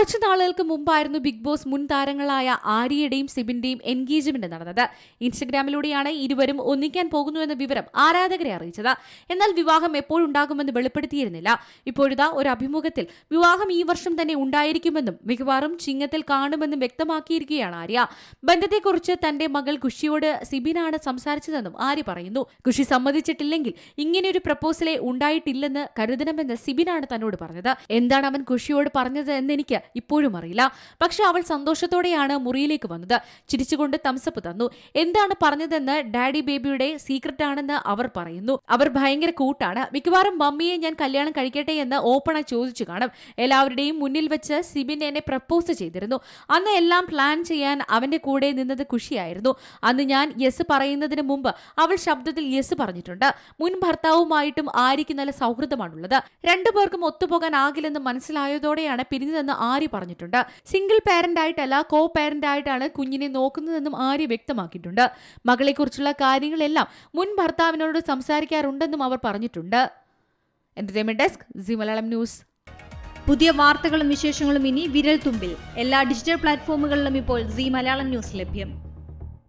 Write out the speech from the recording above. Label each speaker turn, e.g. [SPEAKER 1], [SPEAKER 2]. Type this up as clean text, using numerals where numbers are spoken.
[SPEAKER 1] കുറച്ചു നാളുകൾക്ക് മുമ്പായിരുന്നു ബിഗ് ബോസ് മുൻ താരങ്ങളായ ആര്യയുടെയും സിബിന്റെയും എൻഗേജ്മെന്റ് നടന്നത്. ഇൻസ്റ്റഗ്രാമിലൂടെയാണ് ഇരുവരും ഒന്നിക്കാൻ പോകുന്നുവെന്ന വിവരം ആരാധകരെ അറിയിച്ചത്. എന്നാൽ വിവാഹം എപ്പോഴുണ്ടാകുമെന്ന് വെളിപ്പെടുത്തിയിരുന്നില്ല. ഇപ്പോഴിതാ ഒരു അഭിമുഖത്തിൽ വിവാഹം ഈ വർഷം തന്നെ ഉണ്ടായിരിക്കുമെന്നും മിക്കവാറും ചിങ്ങത്തിൽ കാണുമെന്നും വ്യക്തമാക്കിയിരിക്കുകയാണ് ആര്യ. ബന്ധത്തെക്കുറിച്ച് തന്റെ മകൾ ഖുഷിയോട് സിബിനാണ് സംസാരിച്ചതെന്നും ആര്യ പറയുന്നു. ഖുഷി സമ്മതിച്ചിട്ടില്ലെങ്കിൽ ഇങ്ങനെയൊരു പ്രപ്പോസലേ ഉണ്ടായിട്ടില്ലെന്ന് കരുതണമെന്ന് സിബിനാണ് തന്നോട് പറഞ്ഞത്. എന്താണ് അവൻ ഖുഷിയോട് പറഞ്ഞത് എന്ന് എനിക്ക് ഇപ്പോഴും അറിയില്ല. പക്ഷെ അവൾ സന്തോഷത്തോടെയാണ് മുറിയിലേക്ക് വന്നത്. ചിരിച്ചുകൊണ്ട് തംസപ്പ് തന്നു. എന്താണ് പറഞ്ഞതെന്ന് ഡാഡി ബേബിയുടെ സീക്രട്ട് ആണെന്ന് അവർ പറയുന്നു. അവർ ഭയങ്കര കൂട്ടാണ്. മിക്കവാറും മമ്മിയെ ഞാൻ കല്യാണം കഴിക്കട്ടെ എന്ന് ഓപ്പണായി ചോദിച്ചു കാണും. എല്ലാവരുടെയും മുന്നിൽ വെച്ച് സിബിൻ എന്നെ പ്രപ്പോസ് ചെയ്തിരുന്നു. അന്ന് എല്ലാം പ്ലാൻ ചെയ്യാൻ അവന്റെ കൂടെ നിന്നത് ഖുഷിയായിരുന്നു. അന്ന് ഞാൻ യെസ് പറയുന്നതിന് മുമ്പ് അവൾ ശബ്ദത്തിൽ യെസ് പറഞ്ഞിട്ടുണ്ട്. മുൻ ഭർത്താവുമായിട്ടും ആര്യയ്ക്ക് നല്ല സൗഹൃദമാണുള്ളത്. രണ്ടുപേർക്കും ഒത്തുപോകാനാകില്ലെന്ന് മനസ്സിലായതോടെയാണ് പിരിഞ്ഞതെന്ന് ആര്യ പറഞ്ഞിട്ടുണ്ട്. സിംഗിൾ പാരന്റ് ആയിട്ടല്ല, കോ പാരന്റ് ആയിട്ടാണ് കുഞ്ഞിനെ നോക്കുന്നതെന്നും ആര്യ വ്യക്തമാക്കിയിട്ടുണ്ട്. മകളെക്കുറിച്ചുള്ള കാര്യങ്ങളെല്ലാം മുൻ ഭർത്താവിനോട് സംസാരിക്കാറുണ്ടെന്നും അവർ പറഞ്ഞിട്ടുണ്ട്. Entertainment desk, C Malayalam news.
[SPEAKER 2] പുതിയ വാർത്തകളും വിശേഷങ്ങളും ഇനി വിരൽ തുമ്പിൽ. എല്ലാ ഡിജിറ്റൽ പ്ലാറ്റ്ഫോമുകളിലും ഇപ്പോൾ സി മലയാളം ന്യൂസ് ലഭ്യം.